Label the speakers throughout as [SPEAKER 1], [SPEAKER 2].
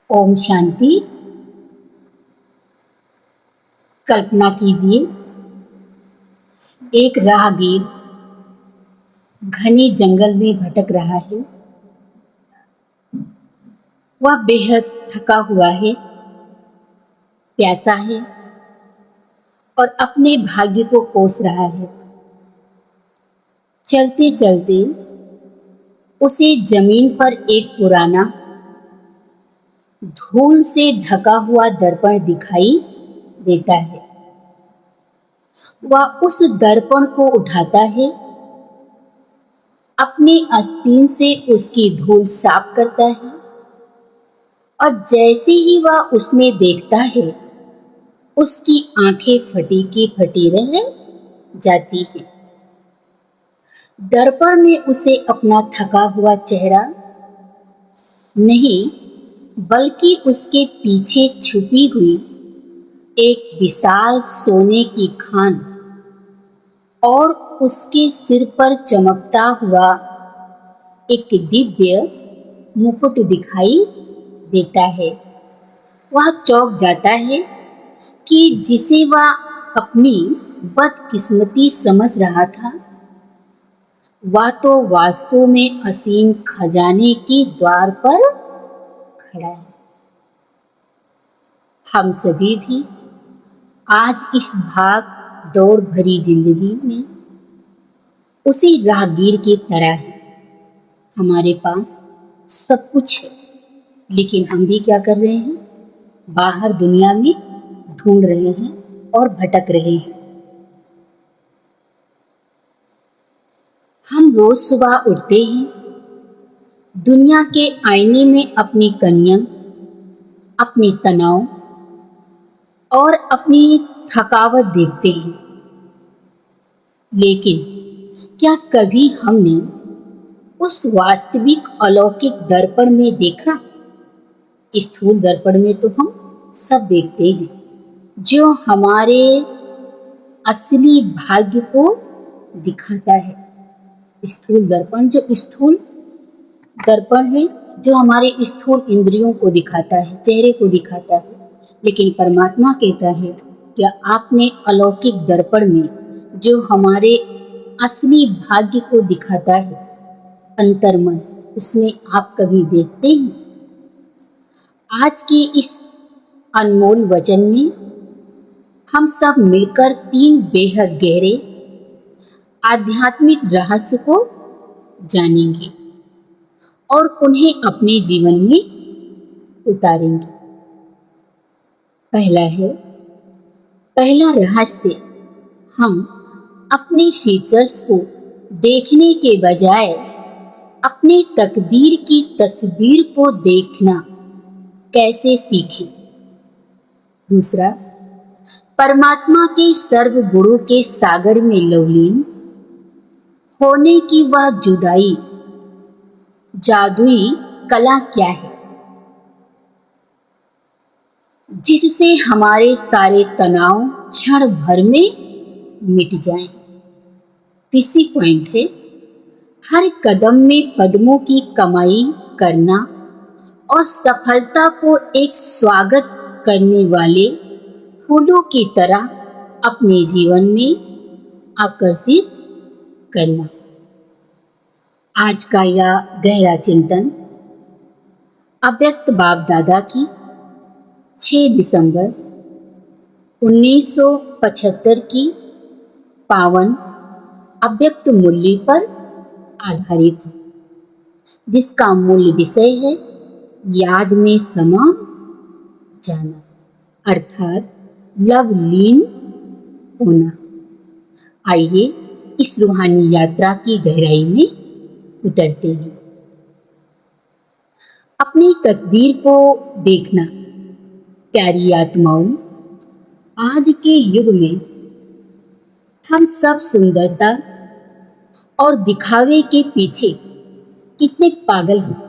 [SPEAKER 1] ओम शांति। कल्पना कीजिए, एक राहगीर घने जंगल में भटक रहा है। वह बेहद थका हुआ है, प्यासा है और अपने भाग्य को कोस रहा है। चलते चलते उसे जमीन पर एक पुराना धूल से ढका हुआ दर्पण दिखाई देता है। वह उस दर्पण को उठाता है, अपने आस्तीन से उसकी धूल साफ करता है और जैसे ही वह उसमें देखता है, उसकी आंखें फटी की फटी रह जाती हैं। दर्पण में उसे अपना थका हुआ चेहरा नहीं, बल्कि उसके पीछे छुपी हुई एक विशाल सोने की खान और उसके सिर पर चमकता हुआ एक दिव्य मुकुट दिखाई देता है। वह चौंक जाता है कि जिसे वह अपनी बदकिस्मती समझ रहा था, वह तो वास्तव में असीम खजाने के द्वार पर खड़ा है। हम सभी भी आज इस भाग दौड़ भरी जिंदगी में उसी राहगीर की तरह है। हमारे पास सब कुछ है, लेकिन हम भी क्या कर रहे हैं? बाहर दुनिया में ढूंढ रहे हैं और भटक रहे हैं। हम रोज सुबह उठते हैं, दुनिया के आईने में अपनी कमियां, अपने तनाव और अपनी थकावट देखते हैं। लेकिन क्या कभी हमने उस वास्तविक अलौकिक दर्पण में देखा? स्थूल दर्पण में तो हम सब देखते हैं, जो हमारे असली भाग्य को दिखाता है। स्थूल दर्पण है, जो हमारे स्थूल इंद्रियों को दिखाता है, चेहरे को दिखाता है। लेकिन परमात्मा कहता है कि आपने अलौकिक दर्पण में जो हमारे असली भाग्य को दिखाता है, अंतर्मन, उसमें आप कभी देखते हैं? आज के इस अनमोल वचन में हम सब मिलकर 3 बेहद गहरे आध्यात्मिक रहस्य को जानेंगे और उन्हें अपने जीवन में उतारेंगे। पहला रहस्य, हम अपने फीचर्स को देखने के बजाय अपने तकदीर की तस्वीर को देखना कैसे सीखें। दूसरा, परमात्मा के सर्व गुणों के सागर में लवलीन होने की वह जुदाई जादुई कला क्या है, जिससे हमारे सारे तनाव क्षण भर में मिट जाएं। तीसरी पॉइंट है, हर कदम में कदमों की कमाई करना और सफलता को एक स्वागत करने वाले फूलों की तरह अपने जीवन में आकर्षित करना। आज का यह गहरा चिंतन अव्यक्त बाप दादा की 6 दिसंबर 1975 की पावन अव्यक्त मूल्य पर आधारित है, जिसका मूल विषय है याद में समा जाना, अर्थात लवलीन होना। आइए इस रूहानी यात्रा की गहराई में उतरते हैं। अपनी तकदीर को देखना। प्यारी आत्माओं, आज के युग में हम सब सुंदरता और दिखावे के पीछे कितने पागल हैं।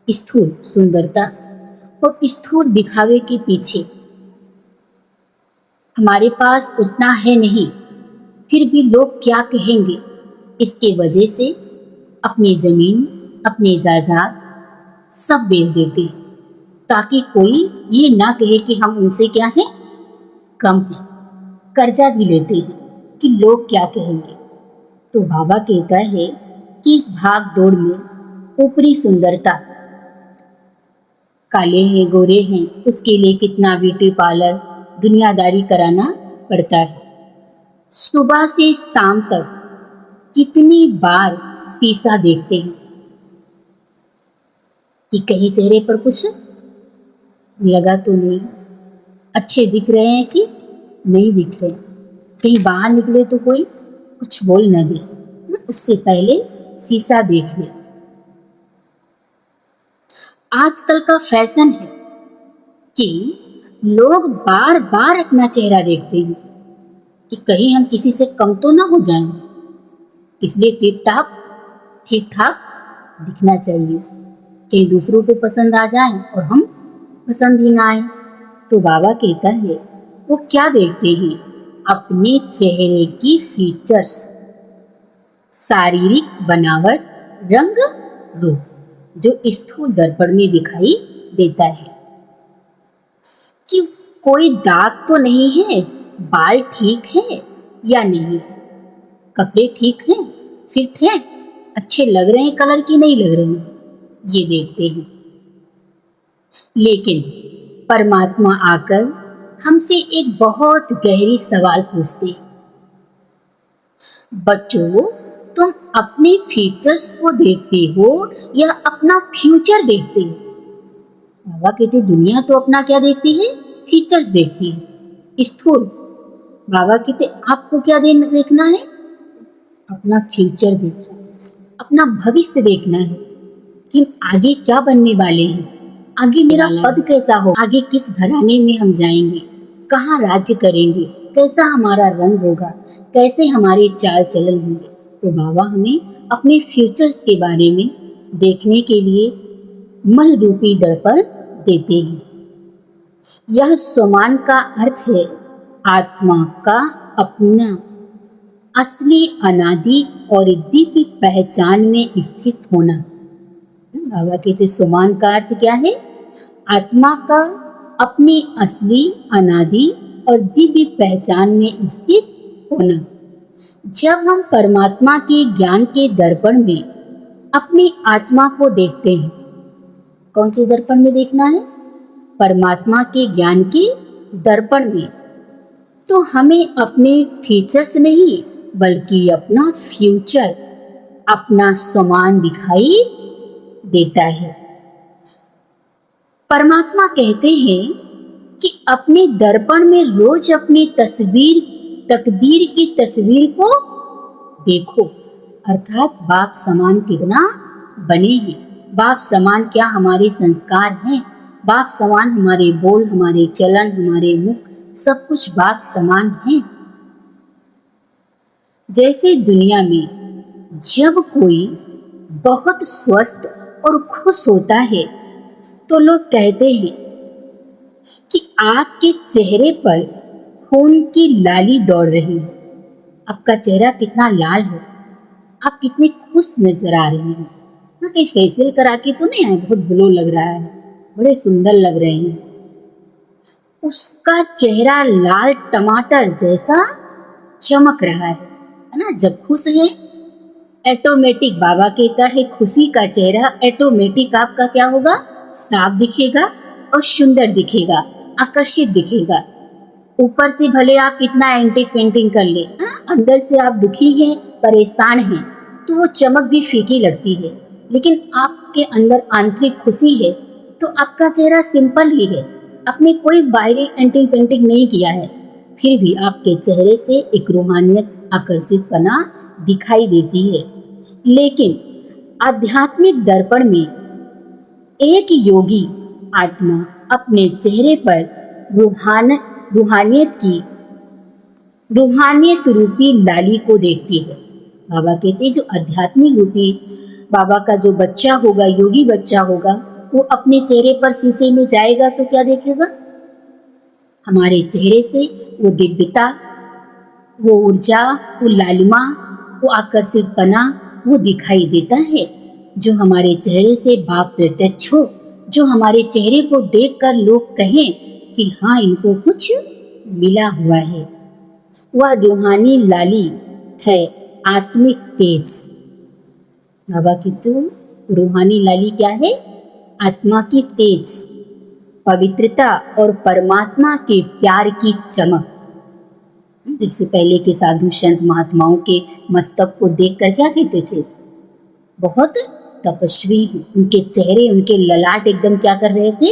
[SPEAKER 1] स्थूल सुंदरता और स्थूल दिखावे के पीछे हमारे पास उतना है नहीं, फिर भी लोग क्या कहेंगे, इसके वजह से अपनी जमीन, अपने जायदाद सब बेच देते हैं। ताकि कोई ये ना कहे कि हम उनसे क्या हैं, कम हैं। कर्जा भी लेते हैं कि लोग क्या कहेंगे। तो बाबा कहता है कि इस भाग दौड़ में ऊपरी सुंदरता, काले हैं गोरे हैं, उसके लिए कितना ब्यूटी पार्लर दुनियादारी कराना पड़ता है। सुबह से शाम तक कितनी बार शीशा देखते हैं कि कहीं चेहरे पर कुछ लगा तो नहीं, अच्छे दिख रहे हैं कि नहीं दिख रहे, कहीं बाहर निकले तो कोई कुछ बोल न दे, उससे पहले शीशा देख ले। आजकल का फैशन है कि लोग बार बार अपना चेहरा देखते हैं कि कहीं हम किसी से कम तो ना हो जाएं, इसलिए ठीक ठाक दिखना चाहिए, कहीं दूसरों को पसंद आ जाए और हम पसंद ही ना आए। तो बाबा कहता है वो क्या देखते हैं, अपने चेहरे की फीचर्स, शारीरिक बनावट, रंग रूप, जो स्थूल दर्पण में दिखाई देता है कि कोई दाग तो नहीं है, बाल ठीक है या नहीं, कपड़े ठीक हैं, फिट हैं, अच्छे लग रहे हैं कलर की नहीं लग रहे हैं, ये देखते हैं। लेकिन परमात्मा आकर हमसे एक बहुत गहरी सवाल पूछते हैं, बच्चों तुम अपने फीचर्स को देखते हो या अपना फ्यूचर देखते हो? बाबा कहते दुनिया तो अपना क्या देखती है, फीचर्स देखती है, स्थूल। बाबा कहते आपको क्या देखना है, अपना फ्यूचर देखना, अपना भविष्य देखना है कि आगे क्या बनने वाले हैं, आगे मेरा पद कैसा हो, आगे किस घराने में हम जाएंगे, कहाँ राज्य करेंगे, कैसा हमारा रंग होगा, कैसे हमारे चाल चलन होंगे। तो बाबा हमें अपने फ्यूचर्स के बारे में देखने के लिए मन रूपी दर्पण देते हैं। यह स्वमान का अर्थ है आत्मा का अपना असली, अनादि और दिव्य पहचान में स्थित होना। बाबा कहते स्वमान का अर्थ क्या है, आत्मा का अपनी असली, अनादि और दिव्य पहचान में स्थित होना। जब हम परमात्मा के ज्ञान के दर्पण में अपनी आत्मा को देखते हैं, कौन से दर्पण में देखना है, परमात्मा के ज्ञान के दर्पण में, तो हमें अपने फीचर्स नहीं बल्कि अपना फ्यूचर, अपना स्वमान दिखाई देता है। परमात्मा कहते हैं कि अपने दर्पण में रोज अपनी तकदीर की तस्वीर को देखो, अर्थात बाप समान कितना बने हैं, बाप समान क्या हमारे संस्कार हैं, बाप समान हमारे बोल, हमारे चलन, हमारे मुख, सब कुछ बाप समान है। जैसे दुनिया में जब कोई बहुत स्वस्थ और खुश होता है तो लोग कहते हैं कि आपके चेहरे पर खून की लाली दौड़ रही है, आपका चेहरा कितना लाल है, आप कितने खुश नजर आ रहे हैं, ना कहीं फेशियल करा के तो नहीं आए, बहुत ग्लो लग रहा है, बड़े सुंदर लग रहे हैं। उसका चेहरा लाल टमाटर जैसा चमक रहा है ना। जब खुश है ऑटोमेटिक, बाबा कहता है खुशी का चेहरा ऑटोमेटिक आपका क्या होगा, साफ दिखेगा और सुंदर दिखेगा, आकर्षित दिखेगा। ऊपर से भले आप कितना एंटी पेंटिंग कर ले, अंदर से आप दुखी हैं, परेशान हैं, तो वो चमक भी फीकी लगती है। लेकिन आपके अंदर आंतरिक खुशी है तो आपका चेहरा सिंपल ही है, आपने कोई बाहरी एंटी पेंटिंग नहीं किया है, फिर भी आपके चेहरे से एक रूहानियत, आकर्षितपना दिखाई देती है। लेकिन आध्यात्मिक दर्पण में एक योगी आत्मा अपने चेहरे पर रूहानियत रूपी लाली को देखती है। बाबा कहते जो आध्यात्मिक रूपी बाबा का जो बच्चा होगा, योगी बच्चा होगा, वो अपने चेहरे पर शीशे में जाएगा तो क्या देखेगा, हमारे चेहरे से वो दिव्यता, वो ऊर्जा, वो लालिमा, वो आकर्षितपना वो दिखाई देता है, जो हमारे चेहरे से बाप प्रत्यक्ष हो, जो हमारे चेहरे को देखकर लोग कहें कि हाँ, इनको कुछ मिला हुआ है। वह रूहानी लाली है, आत्मिक तेज। बाबा की तो रूहानी लाली क्या है? आत्मा की तेज, पवित्रता और परमात्मा के प्यार की चमक। जैसे पहले के साधु संत महात्माओं के मस्तक को देखकर क्या कहते थे? बहुत तपस्वी हैं। उनके चेहरे, उनके ललाट एकदम क्या कर रहे थे?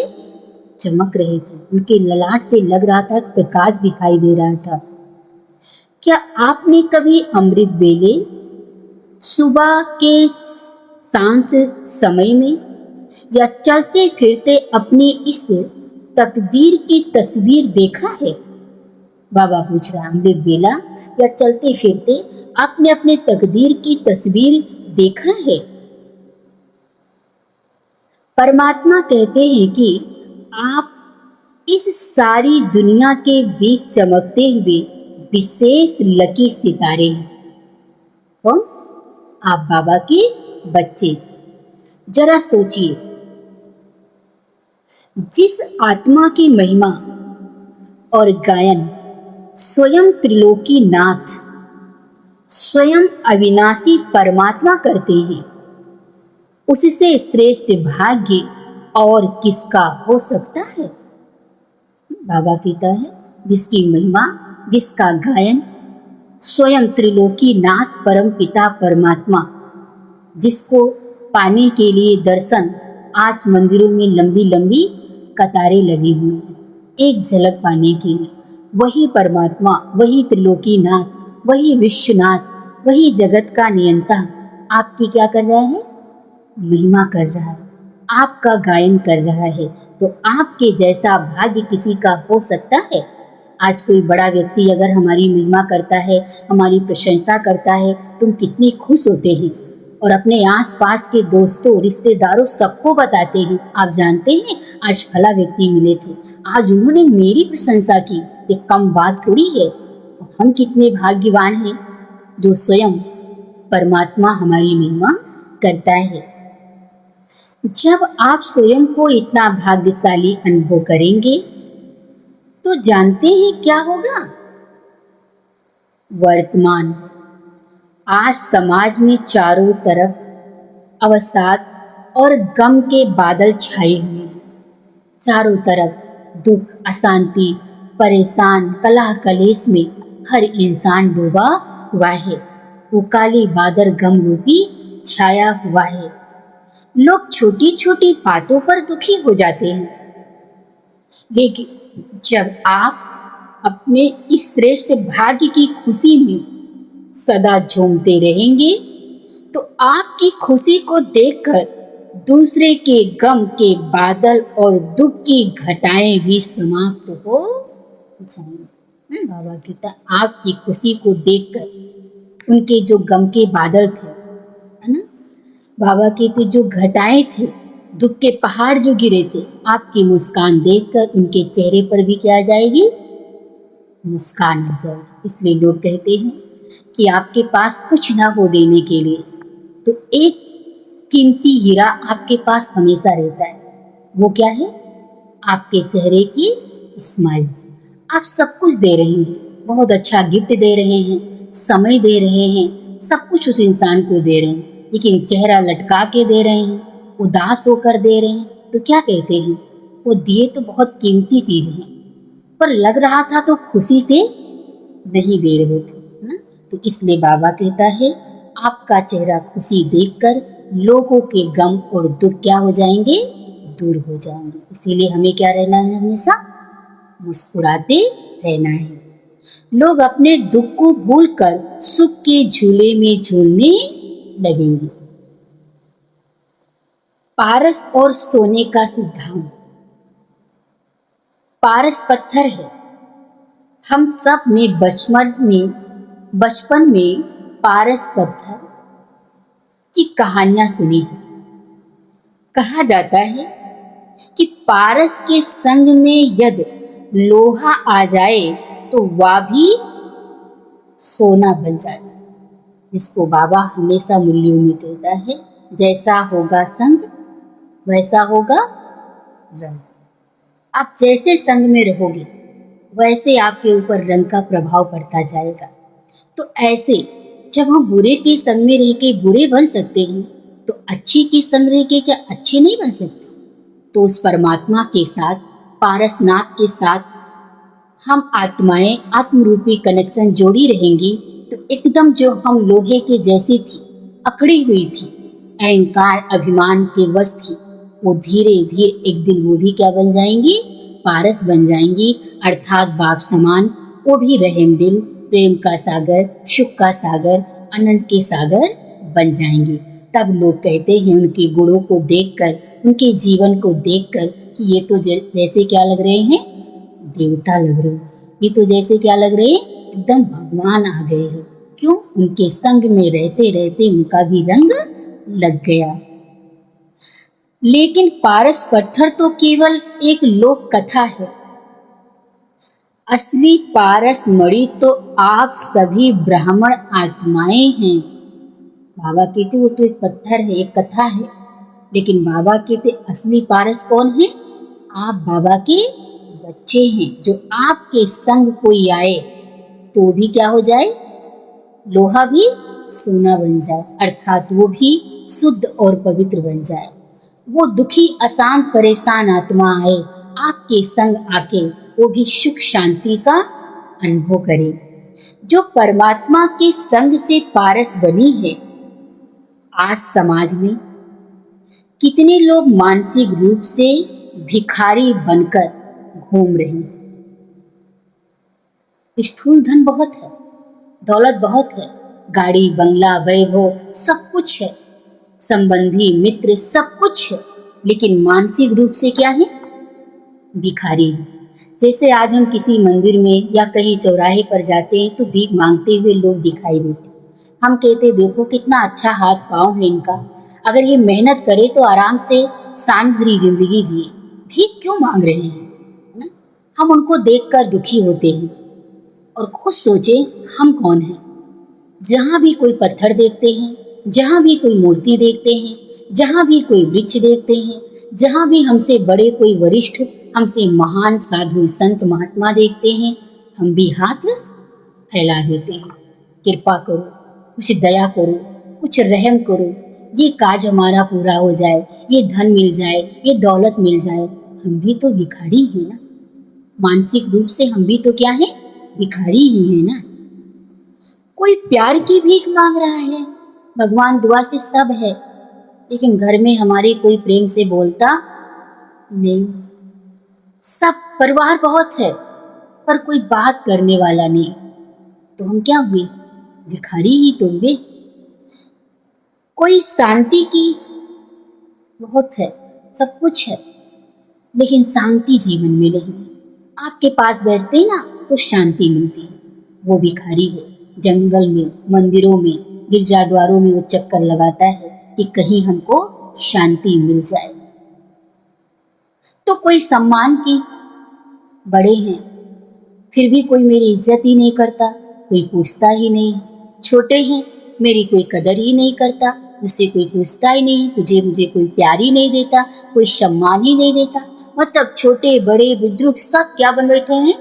[SPEAKER 1] चमक रहे थे। उनके ललाट से लग रहा था, प्रकाश दिखाई दे रहा था। क्या आपने कभी अमृत वेले, सुबह के शांत समय में या चलते फिरते अपने इस तकदीर की तस्वीर देखा है? बाबा पूछ रहा, अमृत वेला या चलते फिरते आपने अपने तकदीर की तस्वीर देखा है? परमात्मा कहते हैं कि आप इस सारी दुनिया के बीच चमकते हुए विशेष लकी सितारे हैं। कौन? आप बाबा के बच्चे। जरा सोचिए, जिस आत्मा की महिमा और गायन स्वयं त्रिलोकी नाथ, स्वयं अविनाशी परमात्मा करते हैं, उससे श्रेष्ठ भाग्य और किसका हो सकता है? बाबा कहता है, जिसकी महिमा, जिसका गायन स्वयं त्रिलोकी नाथ परम पिता परमात्मा, जिसको पाने के लिए दर्शन आज मंदिरों में लंबी लंबी कतारें लगी हुई हैं, एक झलक पाने के लिए। वही परमात्मा, वही त्रिलोकी नाथ, वही विश्वनाथ, वही जगत का नियंता आपकी क्या कर रहा है? महिमा कर रहा है, आपका गायन कर रहा है। तो आपके जैसा भाग्य किसी का हो सकता है? आज कोई बड़ा व्यक्ति अगर हमारी महिमा करता है, हमारी प्रशंसा करता है, तुम कितनी खुश होते हैं और अपने आसपास के दोस्तों, रिश्तेदारों सबको बताते हैं, आप जानते हैं आज फला व्यक्ति मिले थे, आज उन्होंने मेरी प्रशंसा की। ये कम बात थोड़ी है। हम कितने भाग्यवान हैं जो स्वयं परमात्मा हमारी महिमा करता है। जब आप स्वयं को इतना भाग्यशाली अनुभव करेंगे तो जानते हैं क्या होगा? वर्तमान आज समाज में चारों तरफ अवसाद और गम के बादल छाए हुए हैं। चारों तरफ दुख, अशांति, परेशान, कलह कलेश में हर इंसान डूबा हुआ है। वो काले बादल गम रूपी छाया हुआ है। लोग छोटी छोटी बातों पर दुखी हो जाते हैं, लेकिन जब आप अपने इस श्रेष्ठ भाग्य की खुशी में सदा झूमते रहेंगे तो आपकी खुशी को देखकर दूसरे के गम के बादल और दुख की घटाएं भी समाप्त हो जाएंगी। बाबा कहता, आपकी खुशी को देखकर उनके जो गम के बादल थे, है ना, बाबा कहते जो घटाएं थे, दुख के पहाड़ जो गिरे थे, आपकी मुस्कान देखकर उनके चेहरे पर भी क्या आ जाएगी? मुस्कान आ जाएगी। इसलिए लोग कहते हैं कि आपके पास कुछ ना हो देने के लिए तो एक कीमती हीरा आपके पास हमेशा रहता है। वो क्या है? आपके चेहरे की स्माइल। आप सब कुछ दे रहे हैं, बहुत अच्छा गिफ्ट दे रहे हैं, समय दे रहे हैं, सब कुछ उस इंसान को दे रहे हैं, लेकिन चेहरा लटका के दे रहे हैं, उदास होकर दे रहे हैं, तो क्या कहते हैं? वो दिए तो बहुत कीमती चीज है, पर लग रहा था तो खुशी से नहीं दे रहे थे ना। तो इसलिए बाबा कहता है, आपका चेहरा खुशी देखकर लोगों के गम और दुख क्या हो जाएंगे? दूर हो जाएंगे। इसीलिए हमें क्या रहना है? हमेशा मुस्कुराते रहना है। लोग अपने दुख को भूलकर सुख के झूले में झूलने लगेंगे। पारस और सोने का सिद्धांत। पारस पत्थर है। हम सब ने बचपन में पारस पत्थर की कहानियां सुनी है। कहा जाता है कि पारस के संग में यदि लोहा आ जाए तो वह भी सोना बन जाता है, जिसको बाबा हमेशा मूल्यों में कहता है, जैसा होगा संग वैसा होगा रंग। आप जैसे संग में रहोगे वैसे आपके ऊपर रंग का प्रभाव पड़ता जाएगा। तो ऐसे जब हम बुरे के संग में रह के बुरे बन सकते हैं, तो अच्छी के संग रह के क्या अच्छे नहीं बन सकते? तो उस परमात्मा के साथ, पारसनाथ के साथ हम आत्माएं आत्मरूपी कनेक्शन जोड़ी रहेंगी, तो एकदम जो हम लोहे के जैसी थी, अकड़ी हुई थी, अहंकार अभिमान के वश थी, वो धीरे धीरे एक दिन वो भी क्या बन जाएंगी? पारस बन जाएंगी, अर्थात बाप समान। वो भी रहम दिल, प्रेम का सागर, सुख का सागर, आनंद के सागर बन जाएंगे। तब लोग कहते हैं उनके गुणों को देखकर, उनके जीवन को देखकर कि ये तो जैसे क्या लग रहे हैं? देवता लग रहे हैं। ये तो जैसे क्या लग रहे हैं? एकदम भगवान आ गए हैं। क्यों? उनके संग में रहते रहते उनका भी रंग लग गया। लेकिन पारस पत्थर तो केवल एक लोक कथा है। असली पारस मणि तो आप सभी ब्राह्मण आत्माएं हैं। बाबा कहते वो तो एक पत्थर है, एक कथा है, लेकिन बाबा कहते असली पारस कौन है? आप बाबा के बच्चे हैं। जो आपके संग कोई आए तो भी क्या हो जाए? लोहा भी सोना बन जाए, अर्थात वो भी शुद्ध और पवित्र बन जाए। वो दुखी अशांत परेशान आत्मा आए आपके संग आके, वो भी सुख शांति का अनुभव करे। जो परमात्मा के संग से पारस बनी है, आज समाज में कितने लोग मानसिक रूप से भिखारी बनकर घूम रहे हैं। स्थूल धन बहुत है, दौलत बहुत है, गाड़ी बंगला वैभव सब कुछ है, संबंधी मित्र सब कुछ है, लेकिन मानसिक रूप से क्या है? भिखारी है। जैसे आज हम किसी मंदिर में या कहीं चौराहे पर जाते हैं तो भीख मांगते हुए लोग दिखाई देते। हम कहते देखो कितना अच्छा हाथ पांव है इनका, अगर ये मेहनत करे तो आराम से शान भरी जिंदगी जिए, भीख क्यों मांग रहे हैं ना? हम उनको देखकर दुखी होते हैं और खुद सोचे हम कौन हैं। जहाँ भी कोई पत्थर देखते हैं, जहाँ भी कोई मूर्ति देखते हैं, जहाँ भी कोई वृक्ष देखते हैं, जहाँ भी हमसे बड़े कोई वरिष्ठ, हमसे महान साधु संत महात्मा देखते हैं, हम भी हाथ फैला देते हैं। कृपा करो, कुछ दया करो, कुछ रहम करो, ये काज हमारा पूरा हो जाए, ये धन मिल जाए, ये दौलत मिल जाए। हम भी तो भिखारी हैं ना, मानसिक रूप से हम भी तो क्या है? भिखारी ही है ना। कोई प्यार की भीख मांग रहा है, भगवान दुआ से सब है, लेकिन घर में हमारे कोई प्रेम से बोलता नहीं। सब परिवार बहुत है पर कोई बात करने वाला नहीं, तो हम क्या हुए? भिखारी ही तो हुए। कोई शांति की बहुत है, सब कुछ है, लेकिन शांति जीवन में नहीं। आपके पास बैठते ना तो शांति मिलती है, वो भिखारी है। जंगल में, मंदिरों में, गिरजाद्वारों में वो चक्कर लगाता है कि कहीं हमको शांति मिल जाए। तो कोई सम्मान की बड़े हैं, फिर भी कोई मेरी इज्जत ही नहीं करता, कोई पूछता ही नहीं। छोटे हैं, मेरी कोई कदर ही नहीं करता, मुझसे कोई पूछता ही नहीं, मुझे कोई प्यार ही नहीं देता, कोई सम्मान ही नहीं देता। मतलब छोटे बड़े बुजुर्ग सब क्या बन बैठे हैं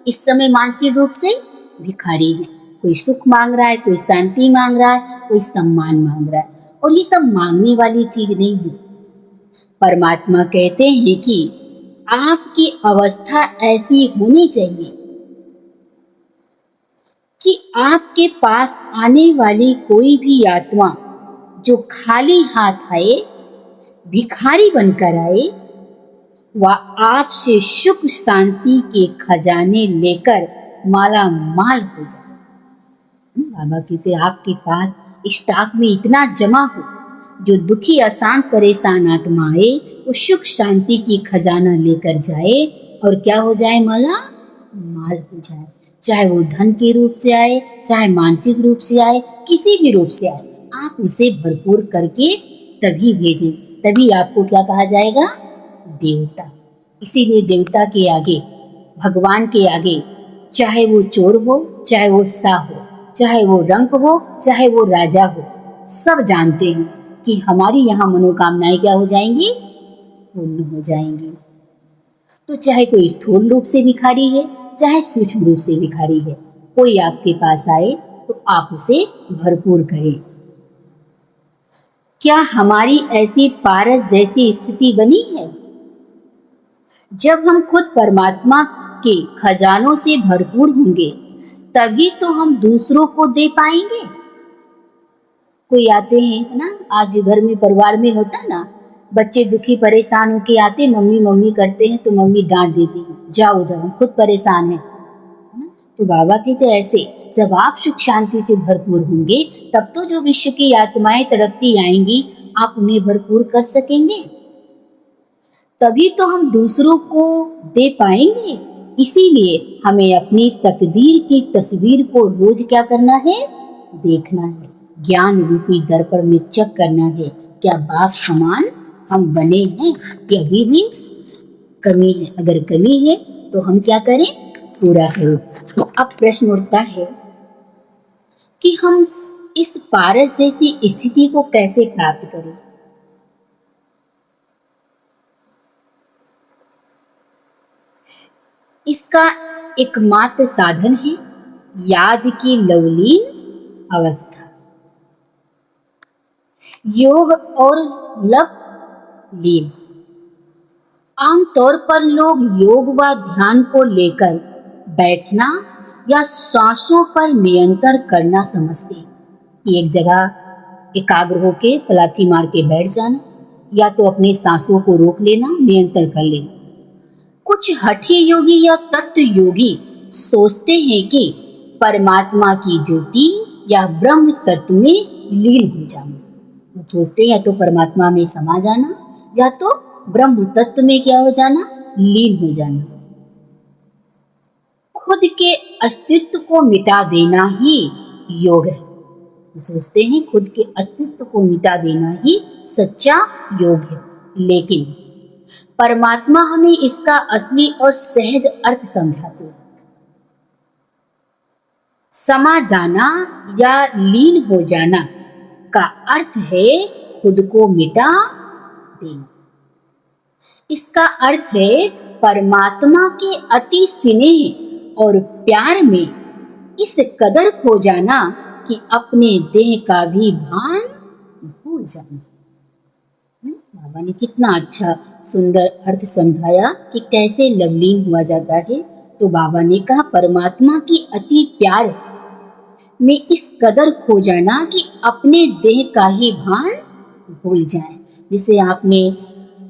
[SPEAKER 1] इस समय? मानसिक रूप से भिखारी है। कोई सुख मांग रहा है, कोई शांति मांग रहा है, कोई सम्मान मांग रहा है, और ये सब मांगने वाली चीज नहीं है। परमात्मा कहते हैं कि आपकी अवस्था ऐसी होनी चाहिए कि आपके पास आने वाली कोई भी आत्मा जो खाली हाथ आए, भिखारी बनकर आए, वह आपसे सुख शांति के खजाने लेकर माला माल हो जाए। बाबा कहते आपके पास स्टॉक में इतना जमा हो, जो दुखी अशांत परेशान आत्मा आए वो सुख शांति की खजाना लेकर जाए और क्या हो जाए? माला माल हो जाए। चाहे वो धन के रूप से आए, चाहे मानसिक रूप से आए, किसी भी रूप से आए, आप उसे भरपूर करके तभी भेजें, तभी आपको क्या कहा जाएगा? देवता। इसीलिए देवता के आगे, भगवान के आगे, चाहे वो चोर हो, चाहे वो सा हो, चाहे वो रंक हो, चाहे वो राजा हो, सब जानते हैं कि हमारी यहाँ मनोकामनाएं क्या हो जाएंगी? पूर्ण हो जाएंगी। तो चाहे कोई स्थूल रूप से भिखारी है, चाहे सूक्ष्म रूप से भिखारी है, कोई आपके पास आए तो आप उसे भरपूर करें। क्या हमारी ऐसी पारस जैसी स्थिति बनी है? जब हम खुद परमात्मा के खजानों से भरपूर होंगे तभी तो हम दूसरों को दे पाएंगे। कोई आते हैं, है ना, आज घर में परिवार में होता है ना, बच्चे दुखी परेशान होके आते, मम्मी मम्मी करते हैं तो मम्मी डांट देती है, जाओ उधर, हम खुद परेशान है ना। तो बाबा कहते ऐसे जब आप सुख शांति से भरपूर होंगे तब तो जो विश्व की आत्माएं तड़पती आएंगी आप उन्हें भरपूर कर सकेंगे, तभी तो हम दूसरों को दे पाएंगे। इसीलिए हमें अपनी तकदीर की तस्वीर को रोज क्या करना है? देखना है, ज्ञान रूपी दर्पण में चेक करना है, क्या बाप समान हम बने हैं कि अभी भी कमी है? अगर कमी है तो हम क्या करें? पूरा करें। तो अब प्रश्न उठता है कि हम इस पारस जैसी स्थिति को कैसे प्राप्त करें? इसका एकमात्र साधन है याद की लवलीन अवस्था। योग और लव लीन। आमतौर पर लोग योग व ध्यान को लेकर बैठना या सांसों पर नियंत्रण करना समझते हैं कि एक जगह एकाग्र होके पलाथी मार के बैठ जाना या तो अपने सांसों को रोक लेना, नियंत्रण कर लेना। कुछ हठी योगी या तत्व योगी सोचते हैं कि परमात्मा की ज्योति या ब्रह्म तत्व में लीन हो जाना। वो सोचते हैं या तो परमात्मा में समा जाना या तो ब्रह्म तत्व में क्या हो जाना? लीन हो जाना। खुद के अस्तित्व को मिटा देना ही योग है। वो सोचते हैं खुद के अस्तित्व को मिटा देना ही सच्चा योग है, लेकिन परमात्मा हमें इसका असली और सहज अर्थ समझाते हैं। समा जाना या लीन हो जाना का अर्थ है खुद को मिटा देना। इसका अर्थ है परमात्मा के अति स्नेह और प्यार में इस कदर खो जाना कि अपने देह का भी भान भूल जाना। बाबा ने कितना अच्छा सुंदर अर्थ समझाया कि कैसे लवलीन हुआ जाता है। तो बाबा ने कहा परमात्मा की अति प्यार में इस कदर खो जाना कि अपने देह का ही भान भूल जाए। जिसे आपने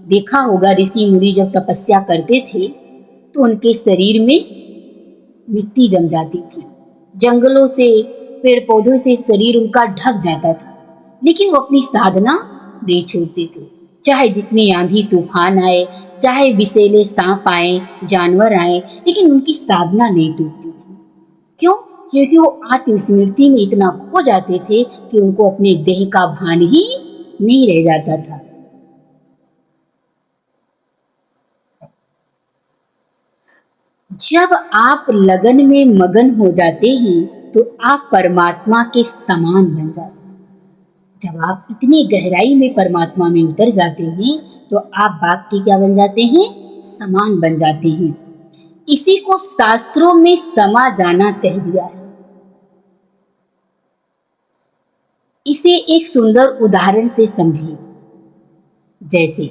[SPEAKER 1] देखा होगा ऋषि मुनि जब तपस्या करते थे तो उनके शरीर में मिट्टी जम जाती थी, जंगलों से पेड़ पौधों से शरीर उनका ढक जाता था, लेकिन वो अपनी साधना नहीं छोड़ते थे। चाहे जितनी आंधी तूफान आए, चाहे विषैले सांप आए, जानवर आए, लेकिन उनकी साधना नहीं टूटती थी। क्यों? क्योंकि वो आत्मस्मृति में इतना खो जाते थे कि उनको अपने देह का भान ही नहीं रह जाता था। जब आप लगन में मगन हो जाते हैं तो आप परमात्मा के समान बन जाते हैं। जब आप इतनी गहराई में परमात्मा में उतर जाते हैं तो आप बाप के क्या बन जाते हैं? समान बन जाते हैं। इसी को शास्त्रों में समा जाना कह दिया है। इसे एक सुंदर उदाहरण से समझिए। जैसे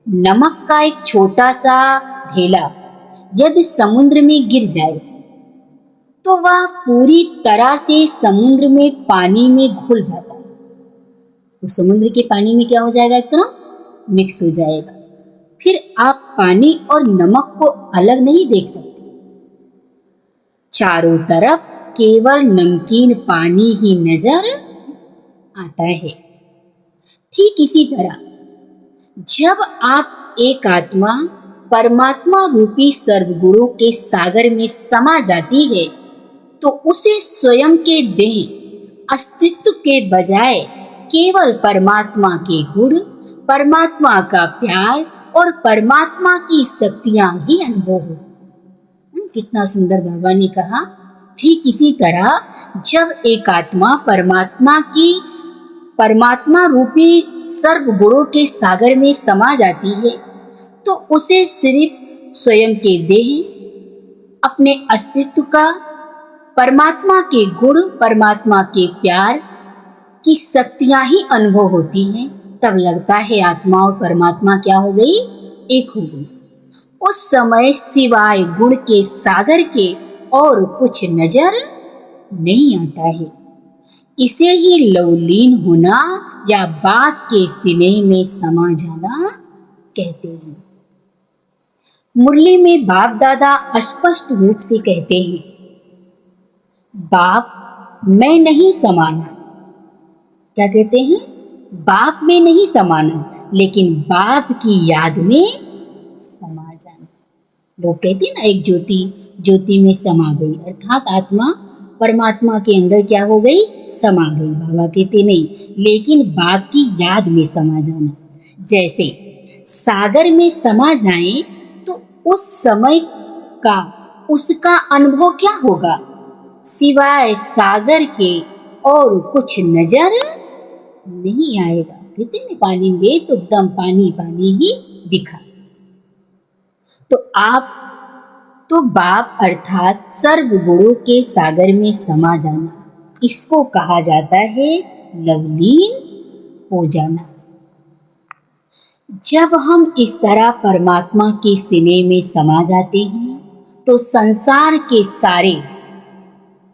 [SPEAKER 1] नमक का एक छोटा सा ढेला यदि समुद्र में गिर जाए तो वह पूरी तरह से समुद्र में पानी में घुल जाता है। तो समुद्र के पानी में क्या हो जाएगा? एकदम मिक्स हो जाएगा। फिर आप पानी और नमक को अलग नहीं देख सकते। चारों तरफ केवल नमकीन पानी ही नजर आता है। ठीक इसी तरह जब आप एक आत्मा परमात्मा रूपी सर्वगुणों के सागर में समा जाती है तो उसे स्वयं के देह अस्तित्व के बजाय केवल परमात्मा के गुण, परमात्मा का प्यार और परमात्मा की शक्तियां ही अनुभव हो। कितना सुंदर बाबा ने कहा। ठीक इसी तरह जब एक आत्मा परमात्मा रूपी सर्व गुणों के सागर में समा जाती है तो उसे सिर्फ स्वयं के देह, अपने अस्तित्व का, परमात्मा के गुण, परमात्मा के प्यार की शक्तियां ही अनुभव होती हैं, तब लगता है आत्मा और परमात्मा क्या हो गई, एक हो गई। उस समय सिवाय गुण के सागर के और कुछ नजर नहीं आता है। इसे ही लवलीन होना या बाप के सीने में समा जाना कहते हैं। मुरली में बाप दादा स्पष्ट रूप से कहते हैं, बाप मैं नहीं समाना। क्या कहते हैं? बाप में नहीं समाना, लेकिन बाप की याद में समा जाना। लोग कहते हैं ना, एक ज्योति में समा गई, अर्थात आत्मा परमात्मा के अंदर क्या हो गई, समा गई। बाबा कहते नहीं, लेकिन बाप की याद में समा जाना। जैसे सागर में समा जाए तो उस समय का, उसका अनुभव क्या होगा, सिवाय सागर के और कुछ नजर नहीं आएगा। कहते हैं पानी में तो एकदम पानी पानी ही दिखा। तो बाप अर्थात सर्व गुणों के सागर में समा जाना, इसको कहा जाता है लवलीन हो जाना। जब हम इस तरह परमात्मा के सीने में समा जाते हैं तो संसार के सारे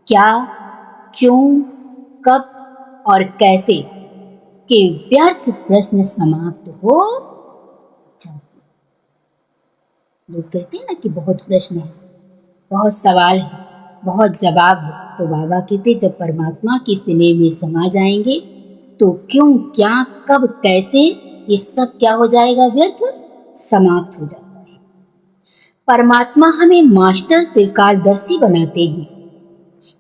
[SPEAKER 1] क्या, क्यों, कब और कैसे के व्यर्थ प्रश्न समाप्त हो जाते। लोग कहते हैं ना कि बहुत प्रश्न है, बहुत सवाल है, बहुत जवाब है, तो बाबा कहते जब परमात्मा के सीने में समा जाएंगे तो क्यों, क्या, कब, कैसे, ये सब क्या हो जाएगा, व्यर्थ समाप्त हो जाता है। परमात्मा हमें मास्टर त्रिकालदर्शी बनाते हैं।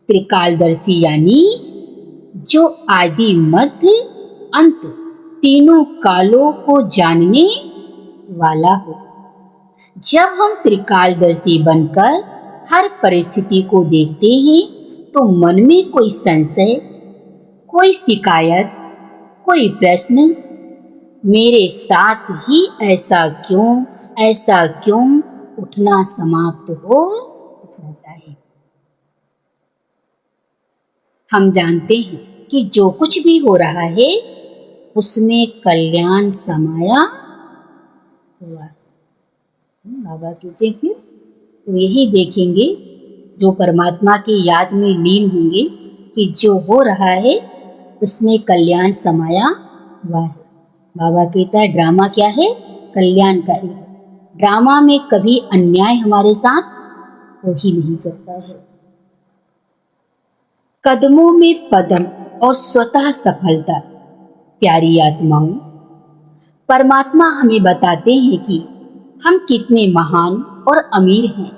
[SPEAKER 1] त्रिकालदर्शी यानी जो आदि मध्य अंत तीनों कालों को जानने वाला हो। जब हम त्रिकालदर्शी बनकर हर परिस्थिति को देखते हैं तो मन में कोई संशय, कोई शिकायत, कोई प्रश्न, मेरे साथ ही ऐसा क्यों उठना समाप्त हो जाता है। हम जानते हैं कि जो कुछ भी हो रहा है उसमें कल्याण समाया हुआ। बाबा कहते हैं तो यही देखेंगे जो परमात्मा की याद में लीन होंगे कि जो हो रहा है उसमें कल्याण समाया हुआ है। बाबा कहता है ड्रामा क्या है, कल्याणकारी। ड्रामा में कभी अन्याय हमारे साथ हो ही नहीं सकता है। कदमों में पदम और स्वतः सफलता। प्यारी आत्माओं, परमात्मा हमें बताते हैं कि हम कितने महान और अमीर हैं।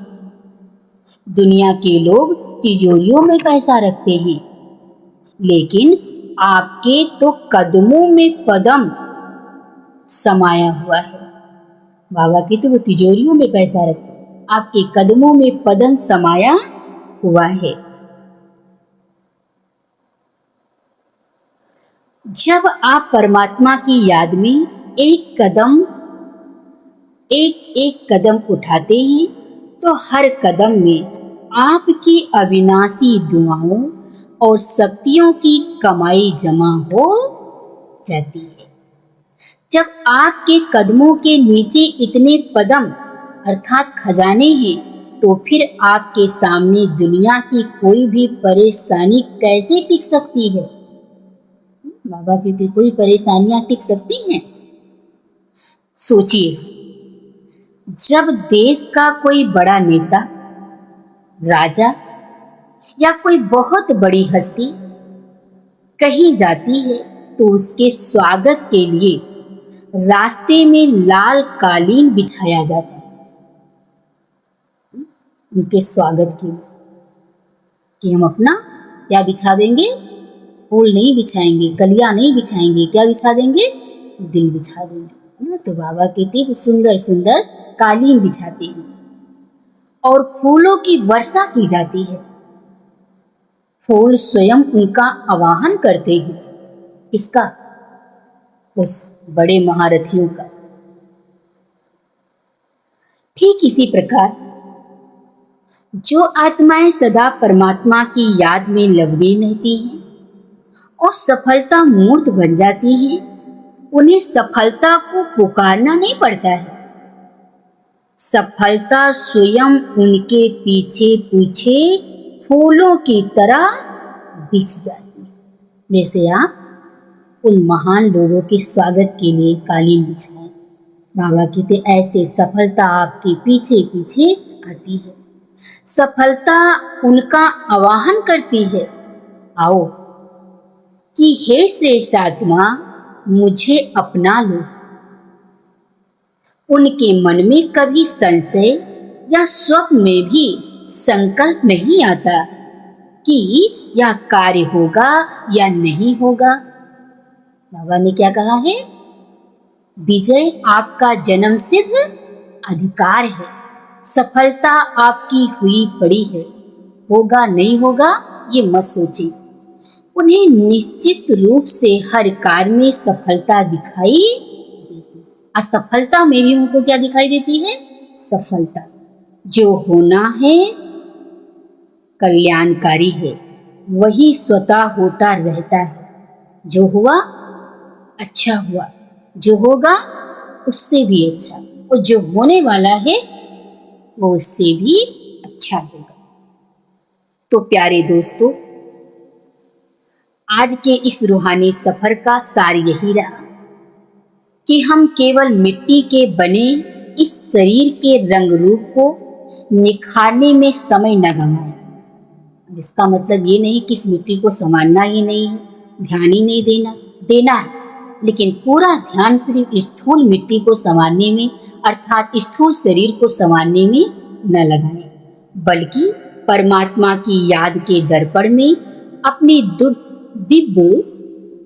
[SPEAKER 1] दुनिया के लोग तिजोरियों में पैसा रखते हैं, लेकिन आपके तो कदमों में पदम समाया हुआ है। बाबा की तो वो तिजोरियों में पैसा रखते, आपके कदमों में पदम समाया हुआ है। जब आप परमात्मा की याद में एक कदम उठाते हैं तो हर कदम में आपकी अविनाशी दुआओं और शक्तियों की कमाई जमा हो जाती है। जब आपके कदमों के नीचे इतने पदम अर्थात खजाने हैं तो फिर आपके सामने दुनिया की कोई भी परेशानी कैसे टिक सकती है। बाबा कहते कोई परेशानियां टिक सकती हैं? सोचिए, जब देश का कोई बड़ा नेता, राजा या कोई बहुत बड़ी हस्ती कहीं जाती है तो उसके स्वागत के लिए रास्ते में लाल कालीन बिछाया जाता है। उनके स्वागत के लिए कि हम अपना क्या बिछा देंगे, फूल नहीं बिछाएंगे, कलियां नहीं बिछाएंगे, क्या बिछा देंगे, दिल बिछा देंगे। तो बाबा कहते सुंदर सुंदर कालीन बिछाते हैं और फूलों की वर्षा की जाती है। फूल स्वयं उनका आवाहन करते हैं। किसका? उस बड़े महारथियों का। ठीक इसी प्रकार जो आत्माएं सदा परमात्मा की याद में लवलीन रहती हैं और सफलता मूर्त बन जाती हैं, उन्हें सफलता को पुकारना नहीं पड़ता है। सफलता स्वयं उनके पीछे पीछे फूलों की तरह बिछ जाती है। जैसे आप उन महान लोगों के स्वागत के लिए कालीन बिछाएं, बाबा कहते ऐसे सफलता आपके पीछे पीछे आती है। सफलता उनका आवाहन करती है, आओ कि हे श्रेष्ठ आत्मा मुझे अपना लो। उनके मन में कभी संशय या स्वप्न में भी संकल्प नहीं आता कि यह कार्य होगा या नहीं होगा। बाबा ने क्या कहा है? विजय आपका जन्म सिद्ध अधिकार है, सफलता आपकी हुई पड़ी है, होगा नहीं होगा ये मत सोचिए। उन्हें निश्चित रूप से हर कार्य में सफलता दिखाई देती। असफलता में भी उनको क्या दिखाई देती है? सफलता। जो होना है कल्याणकारी है, वही स्वतः होता रहता है। जो हुआ अच्छा हुआ, जो होगा उससे भी अच्छा, और जो होने वाला है वो उससे भी अच्छा होगा। तो प्यारे दोस्तों, आज के इस रूहानी सफर का सार यही रहा कि हम केवल मिट्टी के बने इस शरीर के रंग रूप को निखारने में समय न गंवाएं। इसका मतलब ये नहीं कि इस मिट्टी को संवारना ही नहीं है, ध्यान ही नहीं देना है, लेकिन पूरा ध्यान सिर्फ स्थूल मिट्टी को संवारने में अर्थात स्थूल शरीर को संवारने में न लगाएं, बल्कि परमात्मा की याद के दर्पण में अपनी दिव्य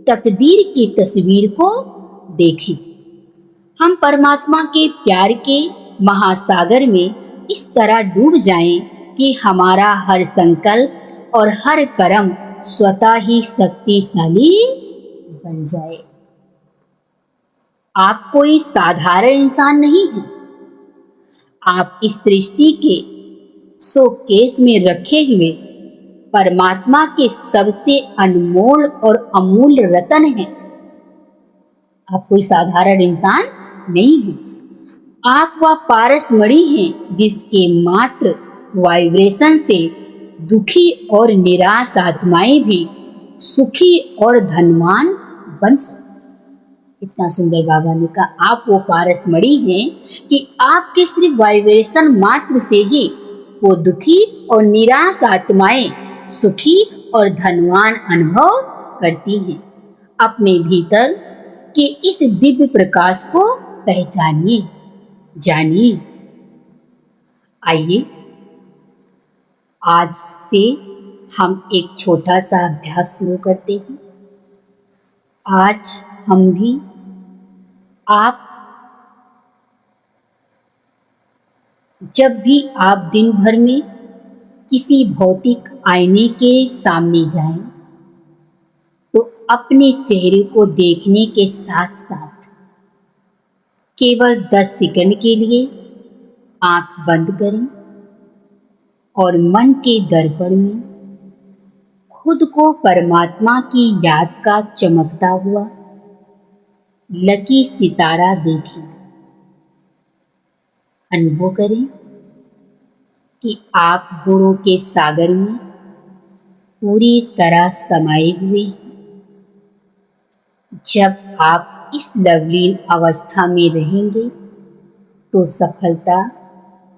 [SPEAKER 1] तकदीर की तस्वीर को देखें। हम परमात्मा के प्यार के महासागर में इस तरह डूब जाएं कि हमारा हर संकल्प और हर कर्म स्वतः ही शक्तिशाली बन जाए। आप कोई साधारण इंसान नहीं हैं। आप इस सृष्टि के शोकेस में रखे हुए परमात्मा के सबसे अनमोल और अमूल्य रत्न हैं। आप कोई साधारण इंसान नहीं हैं। आप वह पारस मणि हैं जिसके मात्र वाइब्रेशन से दुखी और निराश आत्माएं भी सुखी और धनवान बन सकती। इतना सुंदर बाबा ने कहा, आप वो पारस मणि हैं कि आपके सिर्फ वाइब्रेशन मात्र से ही वो दुखी और निराश आत्माएं सुखी और धनवान अनुभव करती हैं। अपने भीतर के इस दिव्य प्रकाश को पहचानिए, जानिए। आइए आज से हम एक छोटा सा अभ्यास शुरू करते हैं। आज हम भी आप जब भी आप दिन भर में किसी भौतिक आईने के सामने जाएं, तो अपने चेहरे को देखने के साथ साथ केवल 10 सेकंड के लिए आंख बंद करें और मन के दर्पण में खुद को परमात्मा की याद का चमकता हुआ लकी सितारा देखें। अनुभव करें कि आप गुणों के सागर में पूरी तरह समाये हुए हैं। जब आप इस लवलीन अवस्था में रहेंगे तो सफलता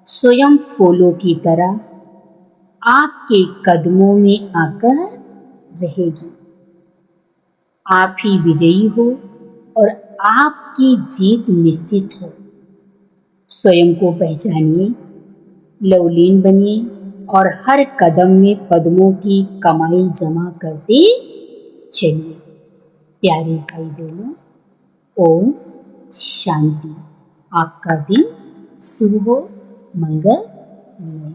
[SPEAKER 1] स्वयं फूलों की तरह आपके कदमों में आकर रहेगी। आप ही विजयी हो और आपकी जीत निश्चित है। स्वयं को पहचानिए, लवलीन बनिए और हर कदम में पद्मों की कमाई जमा करते चलिए। प्यारे भाई बहनों, ओम शांति। आपका दिन शुभ हो, मंगलमय।